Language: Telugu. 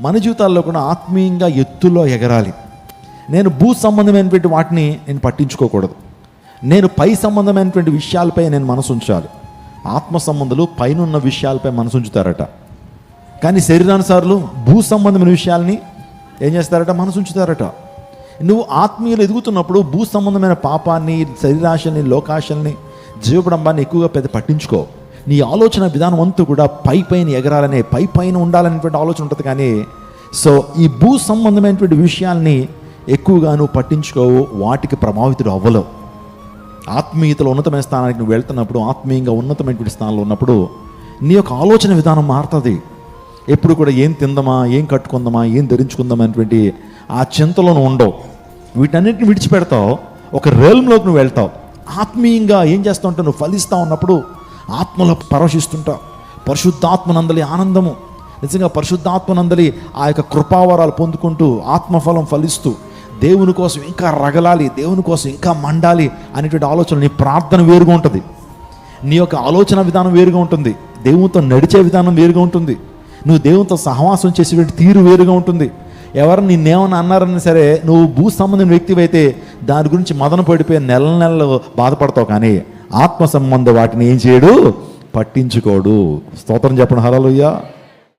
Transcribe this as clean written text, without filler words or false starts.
మన జీవితాల్లో కూడా ఆత్మీయంగా ఎత్తులో ఎగరాలి. నేను భూ సంబంధమైనటువంటి వాటిని నేను పట్టించుకోకూడదు. నేను పై సంబంధమైనటువంటి విషయాలపై నేను మనసు ఉంచాలి. ఆత్మ సంబంధులు పైన ఉన్న విషయాలపై మనసు ఉంచుతారట, కానీ శరీరానుసారులు భూ సంబంధమైన విషయాల్ని ఏం చేస్తారట? మనసు ఉంచుతారట. నువ్వు ఆత్మీయులు ఎదుగుతున్నప్పుడు భూ సంబంధమైన పాపాన్ని, శరీరాశల్ని, లోకాశల్ని, జీవపడంబాన్ని ఎక్కువగా పెద్ద పట్టించుకో. నీ ఆలోచన విధానం అంతా కూడా పైన ఎగరాలనే, పైన ఉండాలనేటువంటి ఆలోచన ఉంటుంది. కానీ సో ఈ భూ సంబంధమైనటువంటి విషయాల్ని ఎక్కువగా నువ్వు పట్టించుకోవు, వాటికి ప్రభావితుడు అవ్వలేవు. ఆత్మీయతలో ఉన్నతమైన స్థానానికి నువ్వు వెళ్తున్నప్పుడు, ఆత్మీయంగా ఉన్నతమైనటువంటి స్థానంలో ఉన్నప్పుడు నీ యొక్క ఆలోచన విధానం మారుతుంది. ఎప్పుడు కూడా ఏం తిందామా, ఏం కట్టుకుందామా, ఏం ధరించుకుందామా అనేటువంటి ఆ చింతలో నువ్వు ఉండవు. వీటన్నిటిని విడిచిపెడతావు, ఒక రేల్లోకి నువ్వు వెళ్తావు. ఆత్మీయంగా ఏం చేస్తూ ఉంటావు? నువ్వు ఫలిస్తూ ఉన్నప్పుడు ఆత్మలో పరవశిస్తుంటావు. పరిశుద్ధాత్మనందలి ఆనందము, నిజంగా పరిశుద్ధాత్మనందలి ఆ యొక్క కృపావరాలు పొందుకుంటూ ఆత్మఫలం ఫలిస్తూ దేవుని కోసం ఇంకా రగలాలి, దేవుని కోసం ఇంకా మండాలి అనేటువంటి ఆలోచన. నీ ప్రార్థన వేరుగా ఉంటుంది, నీ యొక్క ఆలోచన విధానం వేరుగా ఉంటుంది, దేవునితో నడిచే విధానం వేరుగా ఉంటుంది, నువ్వు దేవునితో సహవాసం చేసేటువంటి తీరు వేరుగా ఉంటుంది. ఎవరు నిన్నేమన్నా అన్నారని సరే, నువ్వు భూ సంబంధమైన వ్యక్తివి అయితే దాని గురించి మదన పడిపోయి నెలలు బాధపడతావు. కానీ ఆత్మ సంబంధ వాటిని ఏం చేయడు? పట్టించుకోడు. స్తోత్రం చెప్పండి. హల్లెలూయా.